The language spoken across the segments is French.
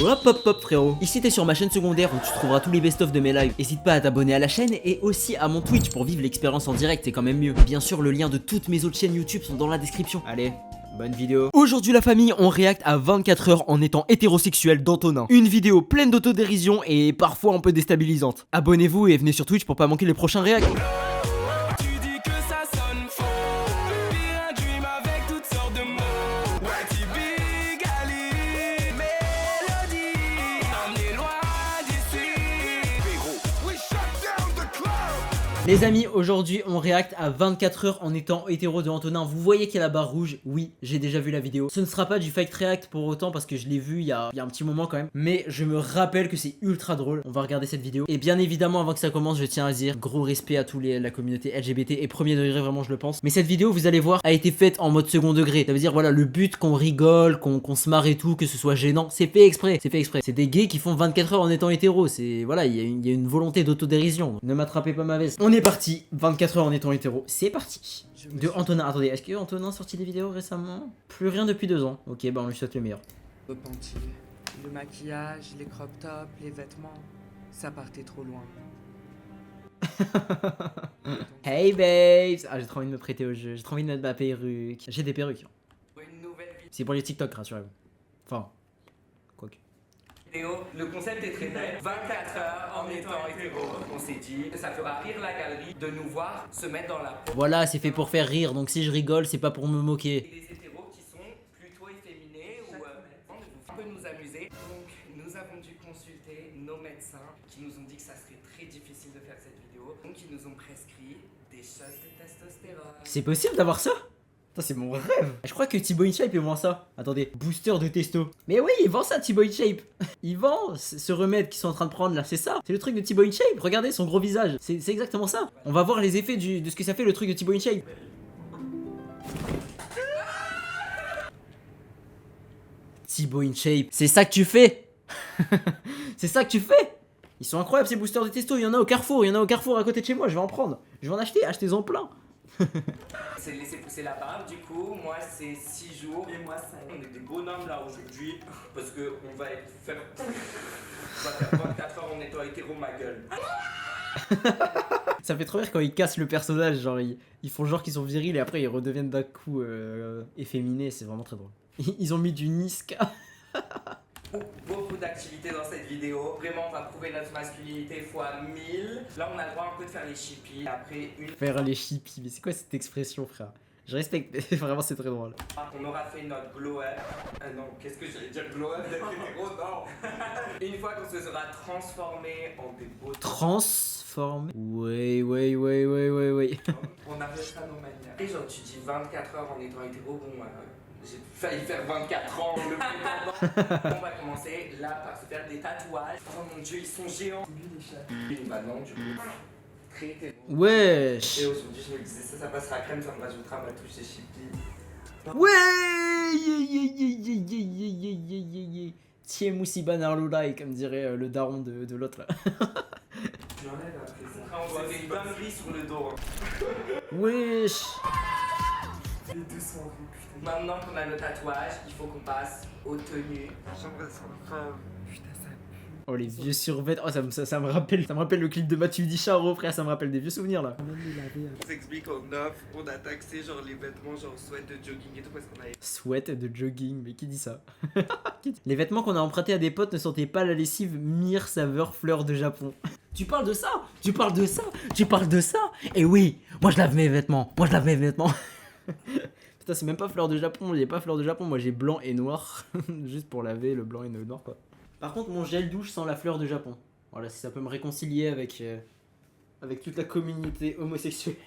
Hop hop hop frérot, ici t'es sur ma chaîne secondaire où tu trouveras tous les best-of de mes lives. N'hésite pas à t'abonner à la chaîne et aussi à mon Twitch pour vivre l'expérience en direct, c'est quand même mieux. Bien sûr le lien de toutes mes autres chaînes YouTube sont dans la description. Allez, bonne vidéo. Aujourd'hui la famille, on réacte à 24 heures en étant hétérosexuel d'Antonin. Une vidéo pleine d'autodérision et parfois un peu déstabilisante. Abonnez-vous et venez sur Twitch pour pas manquer les prochains réacts. Les amis, aujourd'hui on réacte à 24 heures en étant hétéro de Antonin. Vous voyez qu'il y a la barre rouge. Oui, j'ai déjà vu la vidéo. Ce ne sera pas du fake react pour autant parce que je l'ai vu il y a un petit moment quand même. Mais je me rappelle que c'est ultra drôle. On va regarder cette vidéo. Et bien évidemment, avant que ça commence, je tiens à dire gros respect à la communauté LGBT et premier degré, vraiment je le pense. Mais cette vidéo, vous allez voir, a été faite en mode second degré. Ça veut dire voilà, le but qu'on rigole, qu'on se marre et tout, que ce soit gênant, c'est fait exprès. C'est fait exprès. C'est des gays qui font 24 heures en étant hétéro. C'est voilà, il y a une volonté d'autodérision. Ne m'attrapez pas ma veste. On est parti, 24 heures en étant hétéro, c'est parti. De Antonin, attendez, est-ce que Antonin a sorti des vidéos récemment? Plus rien depuis 2 ans. Ok, bah on lui souhaite le meilleur. Repenti. Le maquillage, les crop tops, les vêtements, ça partait trop loin. Hey babes. Ah, j'ai trop envie de me prêter au jeu, j'ai trop envie de mettre ma perruque. J'ai des perruques. C'est pour les TikTok, rassurez-vous. Enfin, quoique. Le concept est très net. 24 heures en étant hétéro. On s'est dit que ça fera rire la galerie de nous voir se mettre dans la peau. Voilà, c'est fait pour faire rire, donc si je rigole, c'est pas pour me moquer. Des hétéros qui sont plutôt efféminés ou on peut nous amuser. Donc nous avons dû consulter nos médecins qui nous ont dit que ça serait très difficile de faire cette vidéo. Donc ils nous ont prescrit des shots de testostérone. C'est possible d'avoir ça? C'est mon rêve. Je crois que Thibaut InShape il vend ça. Attendez, booster de testo. Mais oui, il vend ça Thibaut InShape. Il vend ce remède qu'ils sont en train de prendre là, c'est ça. C'est le truc de Thibaut InShape. Regardez son gros visage. C'est exactement ça. On va voir les effets de ce que ça fait le truc de Thibaut InShape. Thibaut InShape, c'est ça que tu fais. C'est ça que tu fais. Ils sont incroyables ces boosters de testo. Il y en a au Carrefour, à côté de chez moi. Je vais en prendre. Je vais en acheter, achetez-en plein. C'est laisser pousser la barbe, du coup, moi c'est 6 jours et moi 5. On est des bonhommes là aujourd'hui parce que on va faire 24 heures en étant hétéro, ma gueule. Ça fait trop rire quand ils cassent le personnage, genre ils font genre qu'ils sont virils et après ils redeviennent d'un coup efféminés, c'est vraiment très drôle. Ils ont mis du Niska. Beaucoup d'activités dans cette vidéo. Vraiment, on va prouver notre masculinité fois 1000. Là, on a le droit un peu de faire les chippies. Après, Faire les chippies, mais c'est quoi cette expression, frère? Je respecte, vraiment, c'est très drôle. On aura fait notre glow-up. Non, qu'est-ce que j'allais dire glow-up d'être hétéro? Non. Une fois qu'on se sera transformé en des beaux... Transformé? Ouais. On arrêtera nos manières. Et genre, tu dis 24 heures en étant hétéro, bon... j'ai failli faire 24 ans le plus longtemps. On va commencer là par se faire des tatouages. Oh mon dieu, ils sont géants. Bah non, du coup, très hétéro. Wesh. Et aujourd'hui, je me disais, ça passera crème, ça me rajoutera ma touche de chippie. Ouais. Tiens Moussiba Narloulai, comme dirait le daron de l'autre là. Tu l'enlèves après ça. On s'est fait une dinguerie sur le dos. Wesh. Maintenant qu'on a le tatouage, il faut qu'on passe aux tenues. J'aimerais ça femme. Putain, ça pue. Oh les vieux survêtements, oh, ça me rappelle le clip de Mathieu Dicharo, frère, ça me rappelle des vieux souvenirs là. On s'explique en off, on a taxé genre les vêtements genre sweat de jogging et tout parce qu'on avait... Sweat de jogging, mais qui dit ça? Les vêtements qu'on a empruntés à des potes ne sentaient pas la lessive myrrhe saveur fleur de Japon. Tu parles de ça? Et oui, moi je lave mes vêtements, Putain, c'est même pas fleur de Japon, j'ai pas fleur de Japon, moi j'ai blanc et noir. Juste pour laver le blanc et le noir quoi. Par contre, mon gel douche sent la fleur de Japon. Voilà, si ça peut me réconcilier avec toute la communauté homosexuelle.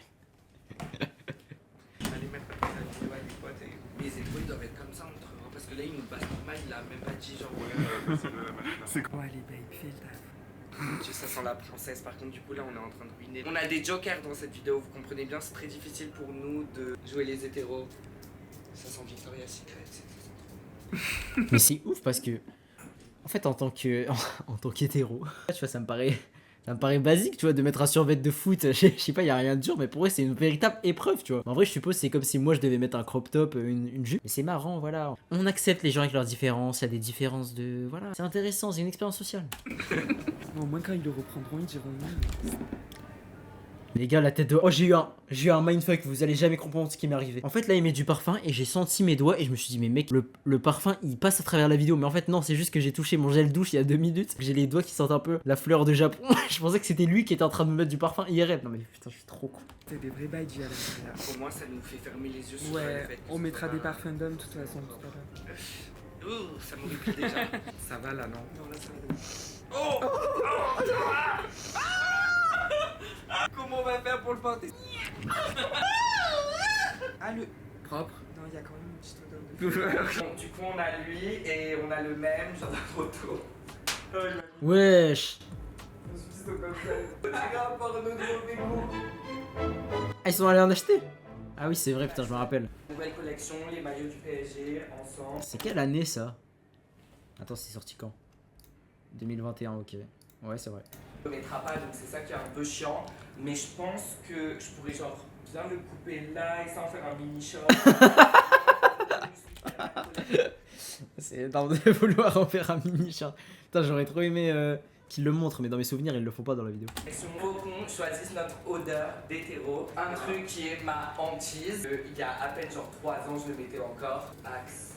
Je vais aller mettre la vidéo à des potes et mes épaules doivent être comme ça entre eux parce que là il nous passe normal, il a même pas dit genre... C'est quoi les babe, fais le taf. Dieu, ça sent la princesse, par contre du coup là on est en train de ruiner. On a des jokers dans cette vidéo, vous comprenez bien, c'est très difficile pour nous de jouer les hétéros. Ça sent Victoria's Secret, ça sent trop. Mais c'est ouf parce que, en fait, en tant qu'hétéro, tu vois, ça me paraît Ça me paraît basique, tu vois, de mettre un survêt de foot. Je sais pas, y a rien de dur, mais pour eux, c'est une véritable épreuve, tu vois. En vrai, je suppose, c'est comme si moi, je devais mettre un crop top, une jupe. Mais c'est marrant, voilà. On accepte les gens avec leurs différences. Il y a des différences de. Voilà. C'est intéressant, c'est une expérience sociale. Au moins, quand ils le reprendront, ils diront non. Les gars, la tête de... Oh, j'ai eu un mindfuck, vous allez jamais comprendre ce qui m'est arrivé. En fait, là, il met du parfum et j'ai senti mes doigts et je me suis dit, mais mec, le parfum, il passe à travers la vidéo. Mais en fait, non, c'est juste que j'ai touché mon gel douche il y a 2 minutes. J'ai les doigts qui sentent un peu la fleur de Japon. Je pensais que c'était lui qui était en train de me mettre du parfum IRL. Non, mais putain, je suis trop con. C'est des vrais bails à l'intérieur. Au moins, ça nous fait fermer les yeux sur Ouais, le fait. on mettra des parfums d'homme de toute façon tout à l'heure. Ouh, ça m'horripile déjà. Ça va là, non? Non, là, ça va. Oh! Comment on va faire pour le porter? Ah, le... Propre. Non, il y a quand même une petite odeur de... Bon, du coup, on a lui et on a le même, genre la photo. Wesh. Ah, ils sont allés en acheter? Ah oui, c'est vrai, putain, je me rappelle. Nouvelle collection, les maillots du PSG, ensemble. C'est quelle année, ça? Attends, c'est sorti quand? 2021, ok. Ouais, c'est vrai. On le mettra pas, donc c'est ça qui est un peu chiant. Mais je pense que je pourrais genre bien le couper là et ça en faire un mini short. C'est énorme de vouloir en faire un mini chat. Putain, j'aurais trop aimé qu'ils le montrent, mais dans mes souvenirs, ils le font pas dans la vidéo. Collection Faucon, choisissent notre odeur d'hétéro. Un truc qui est ma hantise. Il y a à peine genre 3 ans, je le mettais encore. Axe.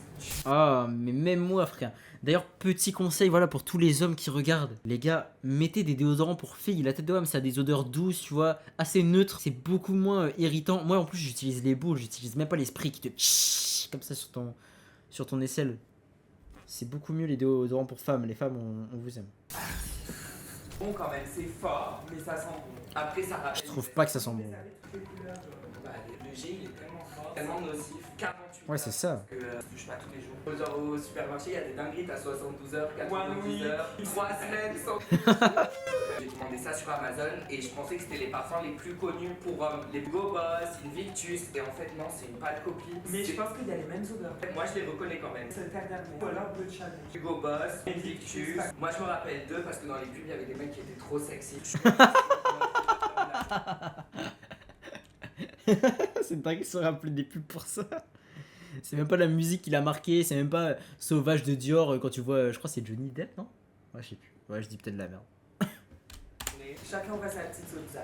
Ah, mais même moi, frère. D'ailleurs, petit conseil, voilà, pour tous les hommes qui regardent. Les gars, mettez des déodorants pour filles. La tête de homme, ça a des odeurs douces, tu vois, assez neutres. C'est beaucoup moins irritant. Moi, en plus, j'utilise les boules. J'utilise même pas les sprays qui te tchit comme ça sur ton aisselle. C'est beaucoup mieux les déodorants pour femmes. Les femmes, on vous aime. Bon, quand même, c'est fort, mais ça sent bon. Après, ça rappelle. Je trouve pas que ça sent bon. Bah, le G, il est tellement fort, tellement nocif. 48 Ouais, c'est ça. que je touche pas tous les jours. Genre au supermarché, il y a des dingueries, t'as 72 heures, 90 heures, 3 semaines sans. J'ai commandé ça sur Amazon et je pensais que c'était les parfums les plus connus pour hommes. Les Hugo Boss, Invictus, et en fait, non, c'est une pâle copie. Mais je pense qu'il y a les mêmes odeurs. Moi, je les reconnais quand même. C'est le Terre d'Hermès. Ou alors Bleu Chanel. Hugo Boss, Invictus. Moi, je me rappelle d'eux parce que dans les pubs, il y avait des mecs qui étaient trop sexy. C'est dingue qu'ils se rappellent des pubs pour ça. C'est même pas la musique qui l'a marqué, c'est même pas Sauvage de Dior quand tu vois, je crois que c'est Johnny Depp, non? Ouais, je sais plus. Ouais, je dis peut-être de la merde. Chacun voit sa petite sauce.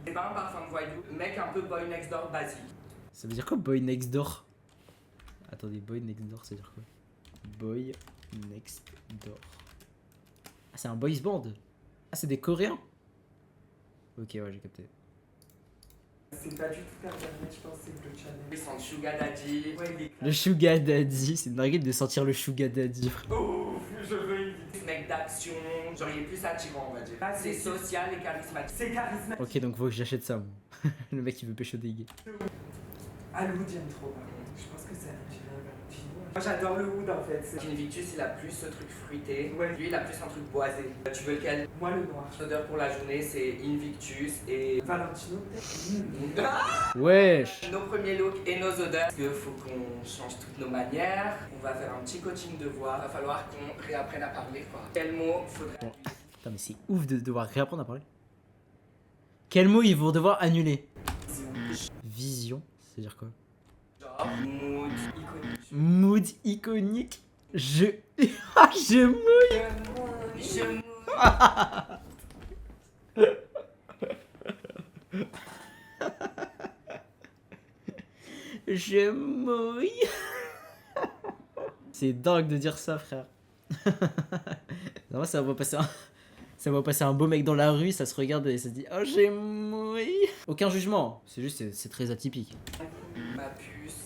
C'est pas un parfum de voyou, mec un peu boy next door basique. Ça veut dire quoi, Boy Next Door? Attendez, Boy Next Door, ça veut dire quoi? Boy Next Door. Ah, c'est un boys band. Ah, c'est des Coréens. Ok, ouais, j'ai capté. C'est pas du tout Terre d'Hermès, je pense que c'est Bleu Chanel. Ils sont Sugar Daddy. Ouais, il est... Le Sugar Daddy, c'est une dinguerie de sentir le Sugar Daddy. Oh, je veux une mec d'action. Genre, il est plus attirant, on va dire. C'est social et charismatique. C'est charismatique. Ok, donc faut que j'achète ça, moi. Le mec il veut pécho des gays. Ah, le wood, j'aime trop. Par contre. Je pense que c'est un petit chinois. Moi, j'adore le wood en fait. Invictus, il a plus ce truc fruité. Ouais. Lui, il a plus un truc boisé. Tu veux lequel? Moi, le noir. L'odeur pour la journée, c'est Invictus et. Valentino, peut-être. Wesh. Nos premiers looks et nos odeurs. Parce qu'il faut qu'on change toutes nos manières. On va faire un petit coaching de voix. Il va falloir qu'on réapprenne à parler, quoi. Quel mot faudrait. Bon. Putain, mais c'est ouf de devoir réapprendre à parler. Quels mots ils vont devoir annuler? Vision, c'est-à-dire quoi? Genre, mood iconique. Mood iconique. Je. Ah, je mouille. Je mouille. Je mouille. C'est dingue de dire ça, frère. Non, ça va passer un beau mec dans la rue, ça se regarde et ça se dit oh j'ai mouillé. Aucun jugement, c'est juste c'est très atypique. Ma puce,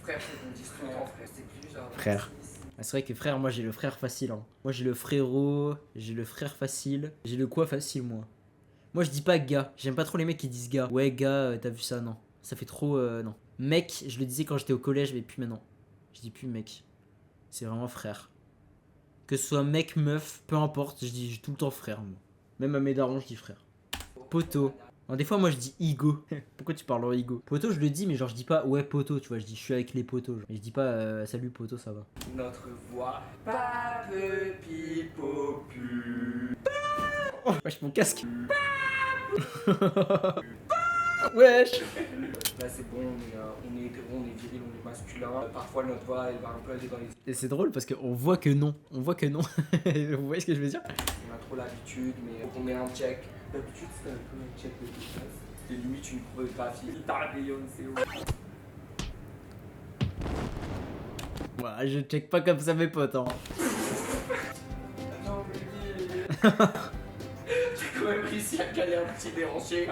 frère, c'est mon disque en frère, c'est plus genre. Frère. Ah, c'est vrai que frère, moi j'ai le frère facile. Hein. Moi j'ai le frérot, j'ai le frère facile, j'ai le quoi facile moi. Moi je dis pas gars, j'aime pas trop les mecs qui disent gars. Ouais gars, t'as vu ça? Non. Ça fait trop non. Mec, je le disais quand j'étais au collège, mais plus maintenant. Je dis plus mec. C'est vraiment frère. Que ce soit mec, meuf, peu importe, je dis tout le temps frère moi. Même à mes darons, je dis frère. Poto. Alors, des fois moi je dis Igo. Pourquoi tu parles en Igo? Poto je le dis mais genre je dis pas ouais poto, tu vois, je dis je suis avec les potos. Et je dis pas salut poto, ça va. Notre voix. Pape pipopu. Wesh, mon casque. Wesh. Là c'est bon, on est hétéro, on est viril, on est masculin. Parfois notre voix elle va un peu aller dans les... Et c'est drôle parce qu'on voit que non. On voit que non. Vous voyez ce que je veux dire? On a trop l'habitude, mais on met un check. D'habitude c'était un peu un check de détresse. C'était limite une chorégraphie. T'as Beyoncé. Ouais, je check pas comme ça mes potes, hein. Non, baby. J'ai quand même réussi à caler un petit déhanché.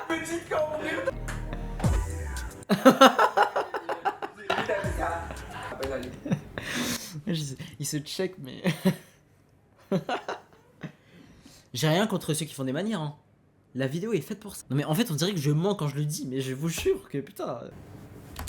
Petite cambrure. Il se check, mais. J'ai rien contre ceux qui font des manières, hein. La vidéo est faite pour ça. Non, mais en fait, on dirait que je mens quand je le dis, mais je vous jure que putain.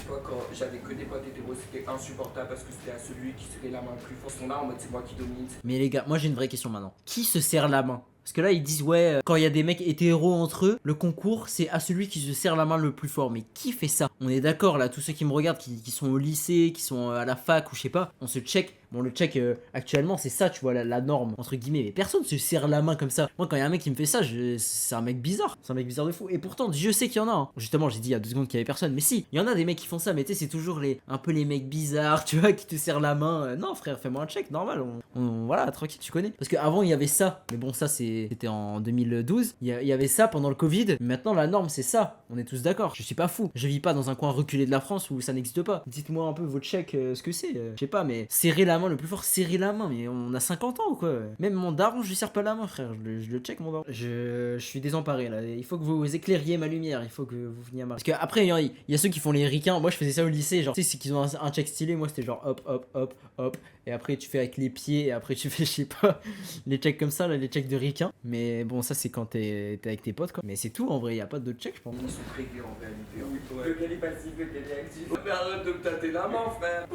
Moi, quand j'avais que des potes hétéros, c'était insupportable parce que c'était à celui qui serrait la main le plus fort. Ils sont là en mode c'est moi qui domine. Mais les gars, moi j'ai une vraie question maintenant. Qui se serre la main? Parce que là ils disent ouais, quand il y a des mecs hétéros entre eux, le concours c'est à celui qui se serre la main le plus fort. Mais qui fait ça? On est d'accord là, tous ceux qui me regardent, qui sont au lycée, qui sont à la fac ou je sais pas, on se check. Bon, le check actuellement c'est ça, tu vois, la norme entre guillemets. Mais personne se serre la main comme ça. Moi quand il y a un mec qui me fait ça, c'est un mec bizarre. C'est un mec bizarre de fou. Et pourtant Dieu sait qu'il y en a. Hein. Justement j'ai dit il y a 2 secondes qu'il y avait personne. Mais si, il y en a des mecs qui font ça. Mais tu sais c'est toujours un peu les mecs bizarres, tu vois, qui te serrent la main. Non frère, fais-moi un check, normal. Voilà, tranquille, tu connais. Parce qu'avant il y avait ça. Mais bon ça c'était en 2012. Il y avait ça pendant le Covid. Maintenant la norme c'est ça. On est tous d'accord. Je suis pas fou. Je vis pas dans un coin reculé de la France où ça n'existe pas. Dites-moi un peu votre check, ce que c'est. Je sais pas, mais serrer la main le plus fort, serrer la main. Mais on a 50 ans ou quoi? Même mon daron, je lui serre pas la main, frère. Je le check, mon daron. Je suis désemparé là. Il faut que vous éclairiez ma lumière. Il faut que vous veniez à ma. Parce qu'après, il y a ceux qui font les ricains. Moi, je faisais ça au lycée. Genre, tu sais, c'est qu'ils ont un check stylé. Moi, c'était genre hop, hop, hop, hop. Et après, tu fais avec les pieds. Et après, tu fais, je sais pas, les checks comme ça, là, les checks de ricains. Mais bon, ça, c'est quand t'es avec tes potes, quoi. Mais c'est tout en vrai. Il y a pas d'autres checks, je pense. Ils sont réglés en réalité. Oui, lequel est passif, lequel est actif. Mais arrête de me tâter la main, frère.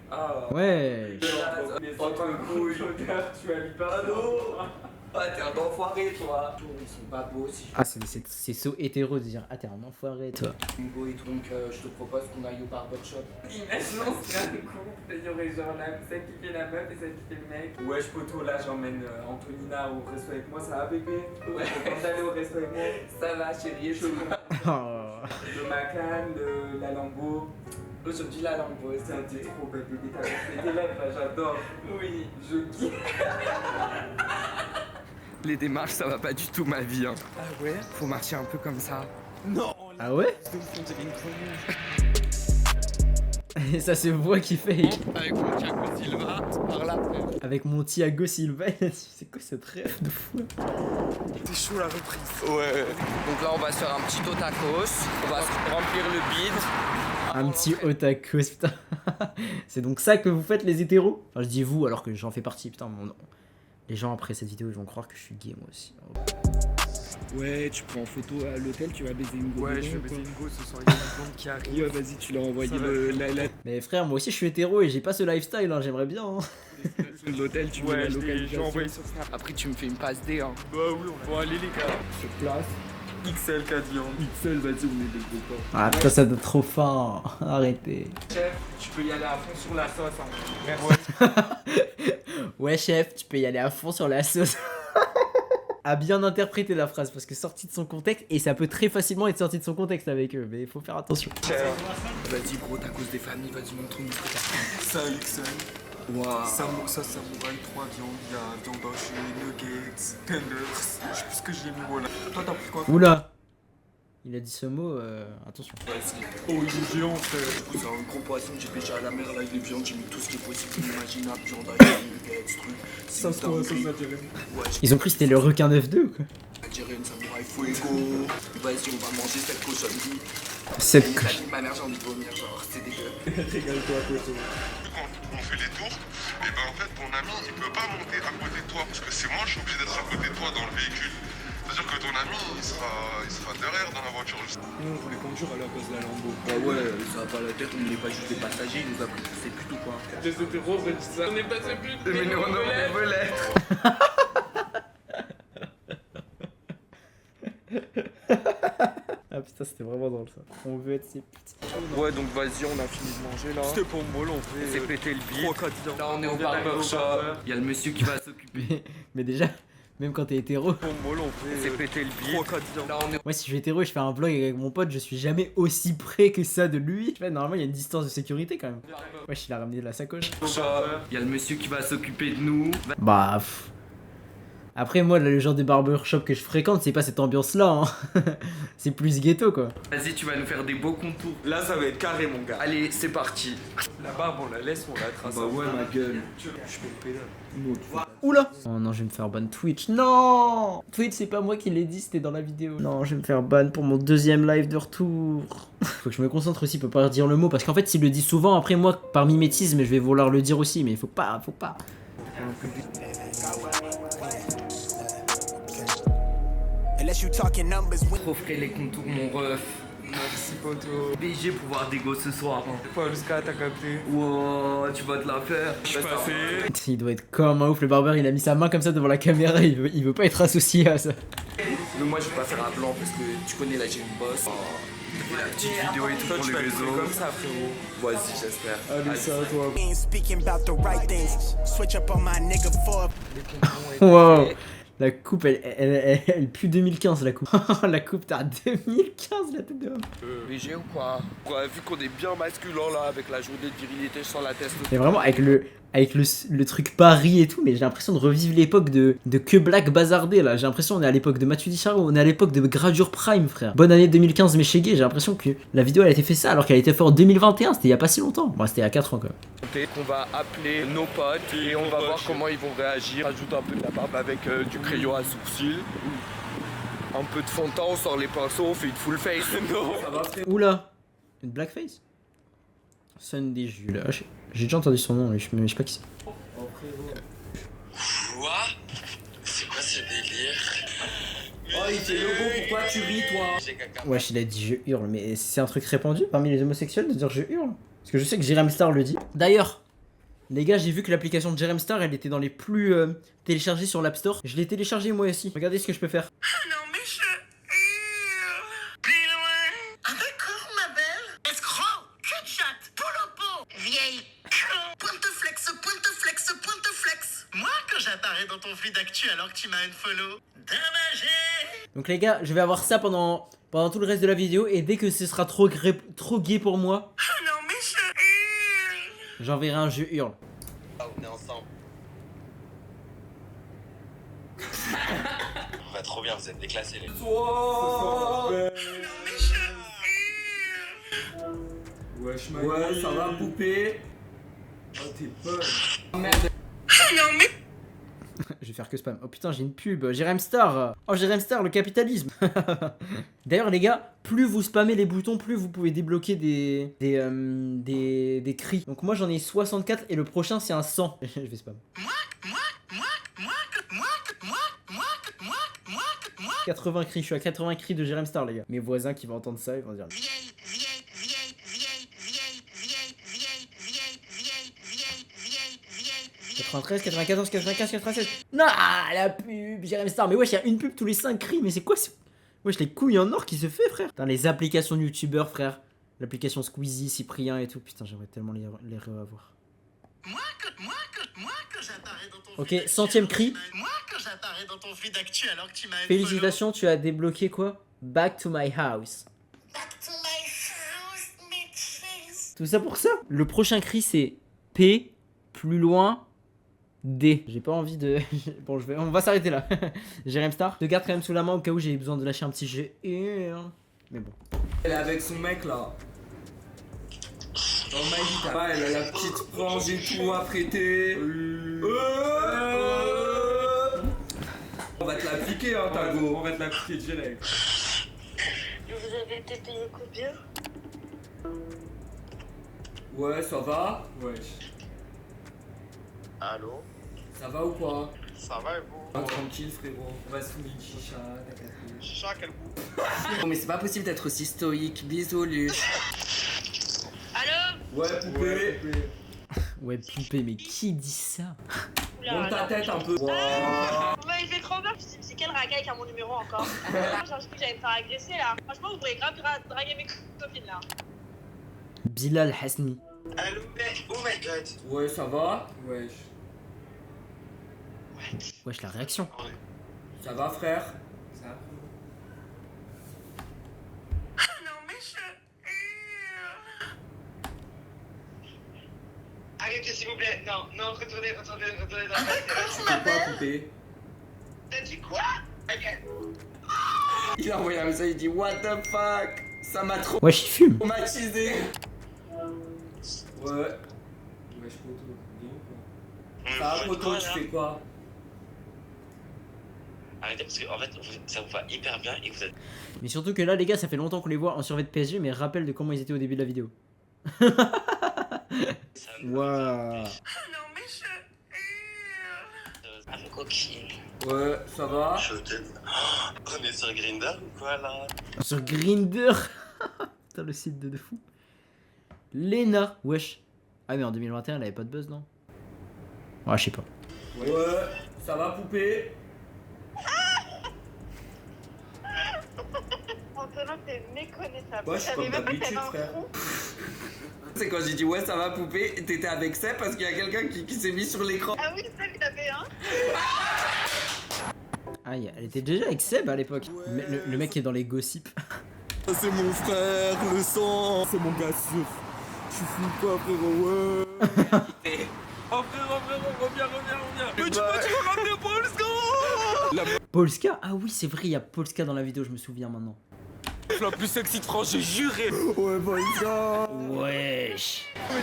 Ah ouais. Entre couilles, tu as mis pas d'eau. Ah, t'es un enfoiré, toi. Ils sont pas beaux aussi. Ah, c'est so hétéro de dire ah, t'es un enfoiré, toi. Bingo, et donc, je te propose qu'on aille au barbershop. Imaginons ce serait un couple. Il y aurait genre celle qui fait la meuf et celle qui fait le mec. Ouais, je poteau, là, j'emmène Antonina au resto avec moi. Ça va, bébé? Ouais. Quand t'allais au resto avec moi? Ça va, chérie, je le Macan, la Lambo. Aujourd'hui, la Lambo, c'est un petit trop belle bébé. T'as fait des lèvres, là, j'adore. Oui, je kiffe. Les démarches, ça va pas du tout ma vie. Hein. Ah ouais? Faut marcher un peu comme ça. Non! Ah ouais? Et ça se voit qu'il fait. Avec mon Thiago Silva, par là, frère. Avec mon Thiago Silva, c'est quoi cette rêve de fou? C'est chaud la reprise. Ouais. Donc là, on va se faire un petit otakos. On va se remplir le bide. Un petit otakos, putain. C'est donc ça que vous faites les hétéros? Enfin, je dis vous alors que j'en fais partie, putain. Les gens après cette vidéo ils vont croire que je suis gay moi aussi. Ouais, tu prends en photo à l'hôtel, tu vas baiser une go. Ouais, je vais baiser une go, ce soir il y a une blonde qui arrive. Ouais, vas-y, tu l'as envoyé Mais frère, moi aussi je suis hétéro et j'ai pas ce lifestyle, hein, j'aimerais bien. Hein. L'hôtel, tu ouais, mets la localisation. j'ai envoyé sur Snap. Après, tu me fais une passe D. Hein. Bah oui, on va aller les gars. Sur place. XL 4 viande. XL, vas-y, on est des gros corps. Ah putain, ça doit être trop fin. Arrêtez. Chef, tu peux y aller à fond sur la sauce. Hein. Merci. Ouais, chef, tu peux y aller à fond sur la sauce. A bien interpréter la phrase parce que sorti de son contexte, et ça peut très facilement être sorti de son contexte avec eux, mais il faut faire attention. Vas-y, gros, t'as cause des familles, vas-y, montre-nous ce que t'as. Ça, XL. Wow. Ça, samouraï, 3 viandes, il y a viande hachée, nuggets, tenders. Je sais plus ce que j'ai mis, voilà. Toi, t'as pris quoi? Oula! Il a dit ce mot, attention. Vas-y. Oh, il est géant, frère. Du coup, c'est un gros poisson, j'ai pêché à la mer, là, avec les viandes, j'ai mis tout ce qui est possible, inimaginable, viande hachée, nuggets, trucs. Ça se trouve, ça algérienne. Ouais, Ils ont cru que c'était le requin 9-2 ou quoi? Algérienne, samouraï, fuego. Vas-y, on va manger cette cochonnerie. Cette cochonnerie. Ma mère, j'ai envie de vomir, genre, c'est dégueu. Régale-toi, poteau. On fait les tours, et ben en fait ton ami il peut pas monter à côté de toi parce que c'est moi je suis obligé d'être à côté de toi dans le véhicule. C'est-à-dire que ton ami il sera derrière dans la voiture. Nous on voulait conduire à la base de la Lambo. Ah ouais, ça va pas la tête, on n'est pas juste des passagers, il nous a pris c'est plutôt quoi. Des hétéros, on dit ça. On est passé plus de Mais on veut l'être. Ah putain, c'était vraiment drôle ça. On veut être ces petits. Ouais, donc vas-y, on a fini de manger là. C'était pour moi, là, on fait. C'est pété le bide. 3-4 viandes. Là, on est au barbershop. Il y a le monsieur qui va s'occuper. Mais déjà, Même quand t'es hétéro. C'est pété le billet. Là, on est... Moi, si je suis hétéro et je fais un vlog avec mon pote, je suis jamais aussi près que ça de lui. Tu vois, normalement, il y a une distance de sécurité quand même. Wesh, il a ramené de la sacoche. Il y a le monsieur qui va s'occuper de nous. Bah. Après, moi, le genre de barbershop que je fréquente, c'est pas cette ambiance-là. Hein. C'est plus ghetto, quoi. Vas-y, tu vas nous faire des beaux contours. Là, ça va être carré, mon gars. Allez, c'est parti. La barbe, on la laisse, on la trace. Bah ouais, ma gueule. Je fais le pédale. Oula. Oh non, je vais me faire ban Twitch. Non, Twitch, c'est pas moi qui l'ai dit, c'était dans la vidéo. Non, je vais me faire ban pour mon deuxième live de retour. Faut que je me concentre aussi pour pas dire le mot. Parce qu'en fait, s'il le dit souvent, après moi, par mimétisme, je vais vouloir le dire aussi. Mais faut pas. Trop frais les contours, mon ref. Merci, poto. BG pour voir des gosses ce soir. Pauluska, t'as capté? Wow, tu vas te la faire. Je suis passé. Il doit être comme un ouf, le barbeur. Il a mis sa main comme ça devant la caméra. Il veut pas être associé à ça. Mais moi, je vais pas faire un blanc parce que tu connais, là, j'ai une bosse. La petite vidéo et tout Toi, pour tu les vas le réseaux. comme ça, frérot. Vas-y, j'espère. Allez, ça, toi. Speaking about the right things, switch up on my nigga for Wow. La coupe, elle pue 2015, la coupe. La coupe, t'as 2015, la tête de homme. BG ou quoi? Ouais, vu qu'on est bien masculin là, avec la journée de virilité sans la test. C'est vraiment avec le truc Paris et tout, mais j'ai l'impression de revivre l'époque de Que Black bazardé là. J'ai l'impression qu'on est à l'époque de Mathieu Dicharo, on est à l'époque de Gradure Prime, frère. Bonne année 2015, mes chégués. J'ai l'impression que la vidéo elle a été faite ça alors qu'elle a été faite en 2021, c'était il y a pas si longtemps. Bon, c'était il y a 4 ans quand même. On va appeler nos potes et on va voir comment ils vont réagir. Rajoute un peu de la barbe avec du crayon à sourcils. Un peu de fond de teint, on sort les pinceaux, on fait une full face. Non, ça va. Oula, une blackface Sunday Jules. Ah, j'ai déjà entendu son nom, mais je sais pas qui c'est. Quoi? C'est quoi ce délire? Oh, il fait le beau, pourquoi tu ris, toi? Wesh, il a dit je hurle, mais c'est un truc répandu parmi les homosexuels de dire je hurle. Parce que je sais que Jerem Star le dit. D'ailleurs, les gars, j'ai vu que l'application de Jerem Star, elle était dans les plus téléchargées sur l'App Store. Je l'ai téléchargée moi aussi. Regardez ce que je peux faire. Non mais je hurle. Plus loin. Ah d'accord ma belle. Escroc, cul de chatte, polopo, vieille con. Pointe flex. Moi quand j'apparais dans ton feed d'actu alors que tu m'as unfollow. Dommagé. Donc les gars, je vais avoir ça pendant tout le reste de la vidéo. Et dès que ce sera trop gay pour moi, Non mais je hurle. j'enverrai un je hurle. Ah, on est ensemble. Va trop bien, vous êtes déclassés les. Wesh, ma Ouais, gueule. ça va, poupée? Oh, t'es bonne. Je vais faire que spam. Oh putain, j'ai une pub. Jerem Star. Oh, Jerem Star, le capitalisme. D'ailleurs, les gars, plus vous spammez les boutons, plus vous pouvez débloquer des cris. Donc moi, j'en ai 64 et le prochain, c'est un 100. Je vais spam. 80 cris. Je suis à 80 cris de Jerem Star, les gars. Mes voisins qui vont entendre ça, ils vont dire... 93, 94, 95, 96. Non, la pub, Jerem Star. Mais wesh, il y a une pub tous les 5 cris. Mais c'est quoi ce... Wesh, les couilles en or qui se fait, frère. Putain, les applications de youtubeurs, frère. L'application Squeezie, Cyprien et tout. Putain, j'aimerais tellement les revoir. Moi que j'apparais dans ton Ok, feed d'actu centième alors que cri. tu m'as- Moi que j'apparais dans ton feed d'actu alors que tu m'as unfollow. Félicitations, tu as débloqué quoi? Back to my house. Back to my house, bitches. Tout ça pour ça. Le prochain cri, c'est P, plus loin, D. J'ai pas envie de... Bon, on va s'arrêter là. Jerem Star, te garde quand même sous la main au cas où j'ai besoin de lâcher un petit jeu. Mais bon. Elle est avec son mec là. Oh my god, elle a la petite frange et tout à prêter. On va te l'appliquer, hein, Tago. On va te l'appliquer direct. Vous avez été payé combien? Ouais, ça va? Wesh. Allô? Ça va ou quoi? Ça va et vous? Ah, tranquille, frérot. On va se fumer une chicha, t'as capté. Chicha, quel bout? Oh, mais c'est pas possible d'être aussi stoïque. Bisous, Luche. Allô? Ouais, poupée. Ouais, poupée, mais qui dit ça? Monte ta tête un peu. Bah, il fait trop peur, je me suis dit, c'est quel racaille qui a mon numéro encore? J'ai l'impression que j'allais me faire agresser là. Franchement, vous pourriez grave draguer mes copines là. Bilal Hasni. Allô, mec? Oh my god. Ouais, ça va? Wesh. Wesh, la réaction. Ça va frère? Ça va. Non mais arrêtez s'il vous plaît. Non, non, retournez dans la Tu fais quoi poupée? T'as dit quoi? Ok. Il a envoyé un message, il dit what the fuck? Ça m'a trop Wesh, il fume. traumatisé. Ouais. Wesh poto, bien ou quoi? Ça va poto, tu fais quoi? Arrêtez parce que en fait ça vous va hyper bien et vous êtes. Mais surtout que là, les gars, ça fait longtemps qu'on les voit en survêt de PSG, mais rappel de comment ils étaient au début de la vidéo. Waouh. Non mais Avec coquine. Ouais, ça va? On est sur Grindr ou quoi là? Sur Grindr. Putain, le site de fou. Lena, wesh. Ah mais en 2021 elle avait pas de buzz non? Ouais je sais pas. Ouais, ça va poupée? Antonin, t'es méconnaissable. Ouais, je suis comme d'habitude frère. C'est quand j'ai dit ouais ça va poupée, t'étais avec Seb parce qu'il y a quelqu'un qui s'est mis sur l'écran. Ah oui, Seb, il avait un. Aïe, elle était déjà avec Seb à l'époque. Le mec qui est dans les gossips. C'est mon frère, le sang. C'est mon gars sûr. Tu fous quoi frérot? Ouais. Oh frérot, reviens. Mais tu veux ramener Polska? Polska? Ah oui c'est vrai, il y a Polska dans la vidéo, je me souviens maintenant. La plus sexy de France, j'ai juré. Ouais, Polska. Wesh. Mais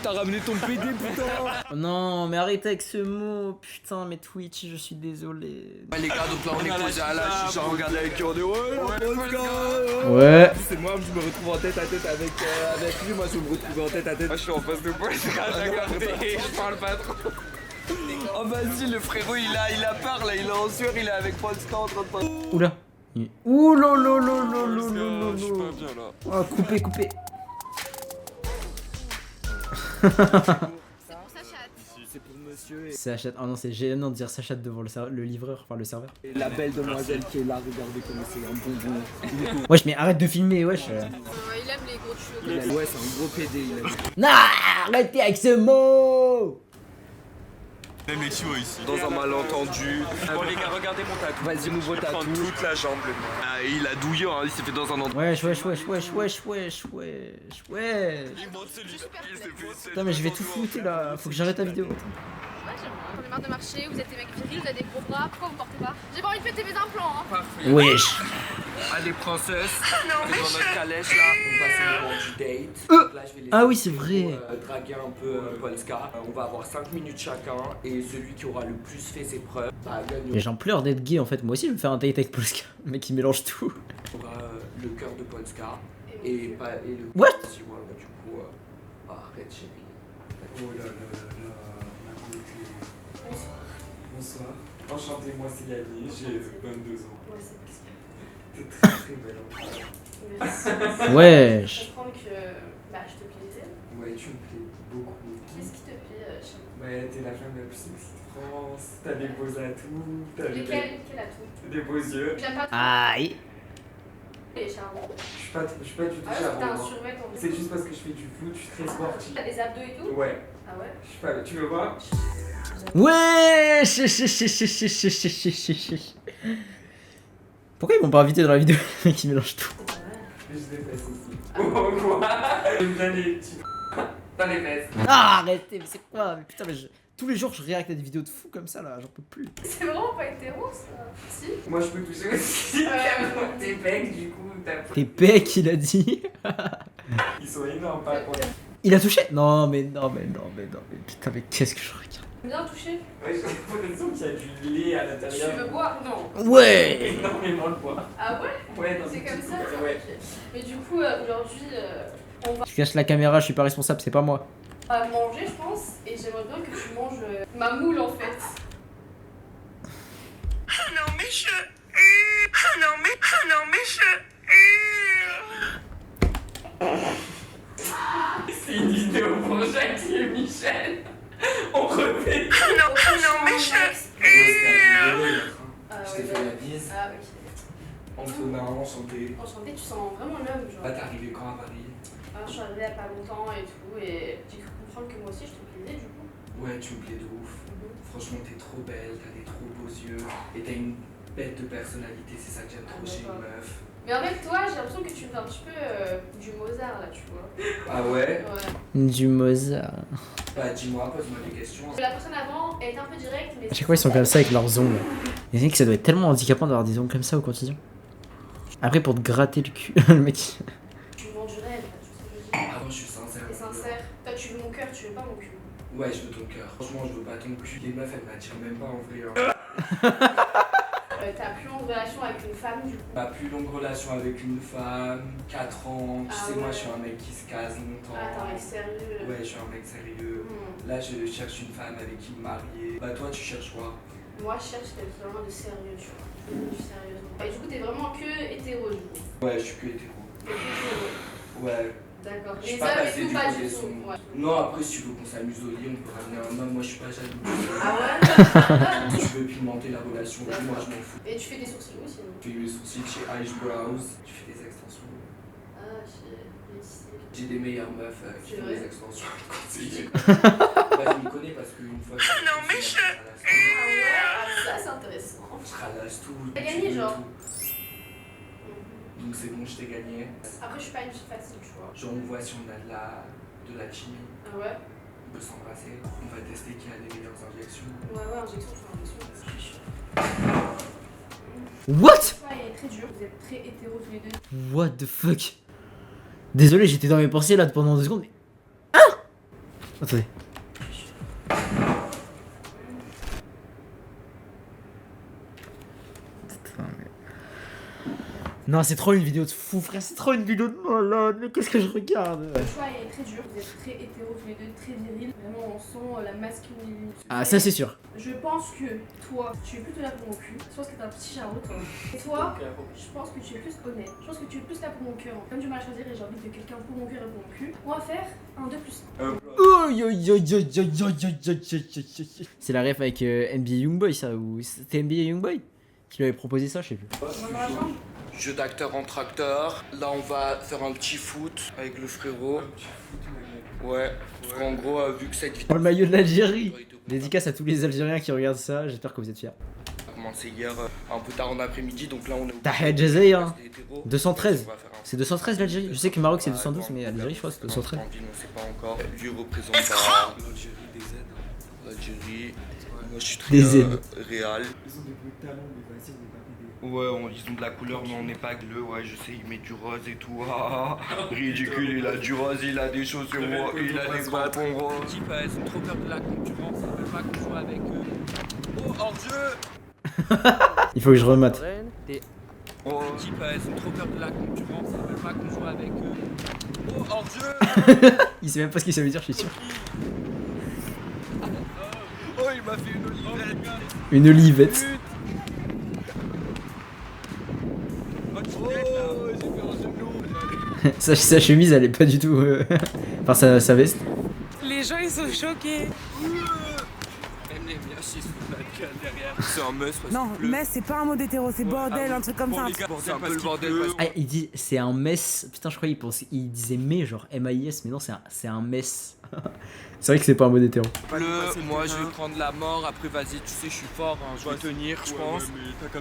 t'as ramené ton PD, putain. Oh non mais arrêtez avec ce mot, putain mais Twitch, je suis désolé. Ouais les gars, donc là on est posé à la chicha, regardez avec qui on est. Ouais, Polska. Ouais. C'est moi, je me retrouve en tête à tête avec lui. Moi, je me retrouve en tête à tête. Moi je suis en face de Polska, regardez, je parle pas trop. Oh vas-y, le frérot il a peur là, il est en sueur, il est avec Polska en train de parler. Oula. Ouh là. Je suis pas bien là. Oh coupé. C'est pour monsieur Sachat. Oh non c'est gênant de dire Sachat devant le livreur, enfin le serveur. et la belle demoiselle qui est là. Regardez comment c'est un bonbon. Wesh mais arrête de filmer wesh. Il aime les gros cheveux. Ouais, c'est un gros PD. Il a dit. Non, arrêtez avec ce mot. Même les chiots ici. Dans un malentendu. Bon les gars, regardez mon tatou. Vas-y, mon beau tatou. Toute la jambe le mec. Ah, il a douillé, hein, il s'est fait dans un endroit. Wesh. Il monte celui-là. Il s'est fait. Putain mais je vais tout flouter là, faut que j'arrête la vidéo. Ouais, j'en ai marre de marcher, vous êtes des mecs virils, vous avez des gros bras, pourquoi vous me portez pas? J'ai pas envie de péter mes implants, hein. Parfait. Wesh. Allez princesse, on est dans notre calèche là, on passe au moment du date. Là, je vais les Ah oui c'est vrai. draguer un peu Polska. On va avoir 5 minutes chacun et celui qui aura le plus fait ses preuves, bah gagne. Mais j'en pleure d'être gay en fait, moi aussi je vais me faire un date avec Polska. Le mec il mélange tout. Aura le cœur de Polska et le What? si, voilà, du coup, arrête chérie. Oh là là là là, ma beauté. Bonsoir. Enchanté, moi c'est Yanni, j'ai 22 ans. T'es très très belle en fait. Wesh. Je comprends que bah, je te plaisais. Ouais, tu me plais beaucoup. Qu'est-ce qui te plaît chez moi? Ouais, t'es la femme la plus sexy de France. T'as des beaux atouts. T'as Lesquels atout? des beaux yeux. J'aime pas trop Aïe. les charmants. Je suis pas du tout Ah ouais, t'as un charmant. survêt en C'est juste parce que je fais du foot, je suis très sportif. T'as des abdos et tout? Ouais, Ah ouais? je suis pas. Tu me vois? Wesh. Pourquoi ils m'ont pas invité dans la vidéo? Le mec il mélange tout. Juste des fesses aussi. Oh quoi? J'aime bien les petits. Dans les fesses. Ah arrêtez, mais c'est quoi? Mais putain mais tous les jours je réacte à des vidéos de fous comme ça là, j'en peux plus. C'est vraiment pas hétéro ça? Si? Moi je peux toucher aussi. Ouais. Tes pecs du coup, Tes pecs il a dit. ils sont énormes par contre. Il a touché? Non mais putain mais qu'est-ce que je regarde? Bien touché? Ouais, j'ai l'impression qu'il y a du lait à Tu l'intérieur. veux boire? Non. Ouais. Énormément de bois. Ah ouais? Ouais, dans C'est une comme petite ça? coupe, ouais. Ok. Mais du coup, aujourd'hui, on va Tu caches la caméra, je suis pas responsable, c'est pas moi. manger, je pense, et j'aimerais bien que tu manges ma moule en fait. non mais C'est une vidéo pour Jackie et Michel. On refait. Non mais Je t'ai fait la bise. Ah ok. Antonin, enchanté. Enchanté, tu sens vraiment l'homme, genre. Bah t'es arrivé quand à Paris? Je suis arrivée il y a pas longtemps et tout, et j'ai cru comprendre que moi aussi je te plaisais du coup. Ouais, tu me plais de ouf. Franchement, t'es trop belle, t'as des trop beaux yeux et t'as une bête de personnalité, c'est ça que j'aime trop chez une meuf. Mais en fait, toi, j'ai l'impression que tu fais un petit peu du Mozart là, tu vois. Ah ouais? Ouais. Du Mozart. Bah, dis-moi, pose-moi des questions. La personne avant, elle est un peu directe, mais. À chaque fois, ils sont comme ça avec leurs ongles. Les mecs, ça doit être tellement handicapant d'avoir des ongles comme ça au quotidien. Après, pour te gratter le cul, le mec. Tu vends du rêve, tu sais ce que je veux dire. Ah non, je suis sincère. T'es sincère. Toi, tu veux mon cœur, tu veux pas mon cul. Ouais, je veux ton cœur. Franchement, je veux pas ton cul. Les meufs, elles m'attirent même pas en vrai. Hein. Ta plus longue relation avec une femme, du coup. Ma plus longue relation avec une femme, 4 ans. Tu sais, moi, je suis un mec qui se case longtemps. Ah, t'es un mec sérieux. Ouais, je suis un mec sérieux. Là, je cherche une femme avec qui me marier. Bah, toi, tu cherches quoi? Moi, je cherche vraiment de sérieux, tu vois. Je veux du sérieux. Et du coup, t'es vraiment que hétéro, du coup. Ouais, je suis que hétéro. T'es que hétéro. Ouais. D'accord. Je suis Les pas hommes passé et tout, du pas côté du tout. sombre. Ouais. Non, après, si tu veux qu'on s'amuse au lit, on peut ramener un homme. Moi, je suis pas jaloux. Ah ouais? Si tu veux pimenter la relation, moi, je m'en fous. Et tu fais des sourcils aussi, non? Tu fais mes sourcils chez Eyebrows. Tu fais des extensions. Ah, j'ai J'ai des meilleures meufs qui C'est font vrai? des extensions. Bah, je m'y connais parce qu'une fois. Ah non, mais je- Ah ouais, ah, ça c'est intéressant. Je ralasse tout. T'as tu gagné, veux genre? tout. Donc c'est bon, je t'ai gagné. Après, je suis pas une fille facile, tu vois. Genre, on voit si on a de la chimie. Ah ouais? On peut s'embrasser. On va tester qui a les meilleures injections. Ouais, injection, je fais injection. Je suis sûre. What? Elle est très dure, vous êtes très hétéro tous les deux. What the fuck? Désolé, j'étais dans mes pensées là pendant 2 secondes, mais. Ah! Attendez. Non, c'est trop une vidéo de fou, frère. C'est trop une vidéo de malade. Mais qu'est-ce que je regarde? Le choix est très dur, vous êtes très hétéro tous les deux, très viril. Vraiment, on sent la masculinité. Ah, ça c'est sûr. Je pense que toi, tu es plutôt là pour mon cul. Je pense que t'as un petit charreau, toi. Et toi, je pense que tu es plus honnête. Je pense que tu es plus là pour mon cœur. Comme du mal à choisir et j'ai envie de quelqu'un pour mon cœur et pour mon cul, on va faire un 2+1. C'est la ref avec NBA Youngboy, ça, ou c'était NBA Youngboy qui lui avait proposé ça, je sais plus. Jeu d'acteur entre acteurs. Là, on va faire un petit foot avec le frérot. Ouais, parce qu'en gros, vu que cette vidéo. Dans le maillot de l'Algérie. Dédicace à tous les Algériens qui regardent ça, j'espère que vous êtes fiers. On a commencé hier un peu tard en après-midi, donc là on est au. Tahia Jazair, 213. C'est 213 l'Algérie. Je sais que Maroc c'est 212, mais Algérie je crois que c'est 213. On sait pas encore. Lui représente l'Algérie des Z. L'Algérie. Moi je suis très Des Z. réel. Ils ont des beaux talents, mais vas-y, on est pas pédés. Ouais, ils ont de la couleur, mais on n'est pas bleu. Ouais, je sais, il met du rose et tout. Ah, ridicule, il a du rose, il a des chaussures roses, il a des bâtons roses. L'équipe, elles ont trop peur de la concurrence, elles veulent pas qu'on joue avec eux. Oh, hors-jeu! Il faut que je remate. L'équipe, elles ont trop peur de la concurrence, elles veulent pas qu'on joue avec eux. Oh, hors-jeu! Il sait même pas ce qu'il ça veut dire, je suis sûr. Oh, il m'a fait une olivette! Une olivette. sa chemise elle est pas du tout. Enfin sa veste. Les gens ils sont choqués! Même les miens, ils se foutent la gueule derrière. C'est un must parce Non, mais c'est pas un mot d'hétéro, c'est bordel, un truc comme ça. C'est un peu le bordel. Ah, il dit c'est un mess. Putain, je croyais il disait mais genre M-A-I-S, mais non, c'est un mess. C'est vrai que c'est pas un mot d'hétéro. Moi je vais prendre la mort, après vas-y, tu sais, je suis fort, hein, je vais tenir, je pense.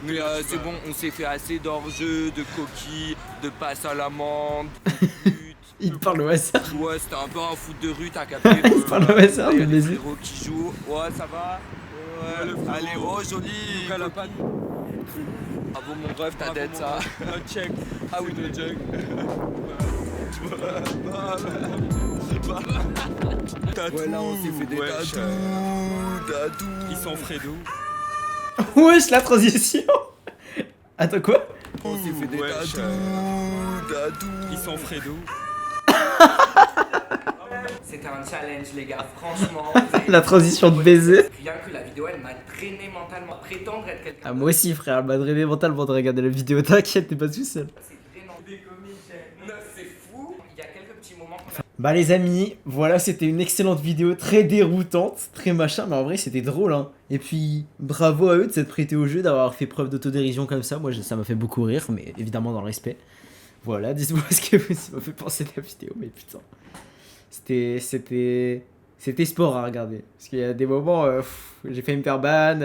Mais c'est bon, on s'est fait assez d'hors-jeu, de coquilles, de passe à l'amande, de pute. Il parle au hasard. Ouais, c'était un peu un foot de rue, t'as capté. Il parle au hasard, il y a de des baiser. frérots qui jouent. Ouais, ça va. Ouais, allez, oh, joli. Bravo, mon ref, t'as d'être ça. Check. Ah oui, le check. Ouais, là on s'est fait des dadous. Ils sont frais d'eau. Wesh, la transition. Attends, quoi? On s'est fait des dadous. Ils sont frais d'eau. C'était un challenge, les gars, franchement. La transition de baiser. Rien que la vidéo, elle m'a drainé mentalement. Prétendre être quelqu'un. Ah, moi aussi, frère, elle m'a drainé mentalement de regarder la vidéo. T'inquiète, t'es pas tout seul. C'est drainant. Des comiques, c'est fou. Il y a quelques petits moments qu'on a. Bah les amis, voilà, c'était une excellente vidéo, très déroutante, très machin, mais en vrai c'était drôle, hein. Et puis bravo à eux de s'être prêtés au jeu, d'avoir fait preuve d'autodérision comme ça. Moi ça m'a fait beaucoup rire, mais évidemment dans le respect. Voilà, dites-moi ce que vous m'a fait penser de la vidéo, mais putain. C'était C'était sport à regarder. Parce qu'il y a des moments, j'ai failli me faire ban.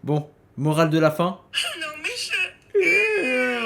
Bon, morale de la fin. Non mais je...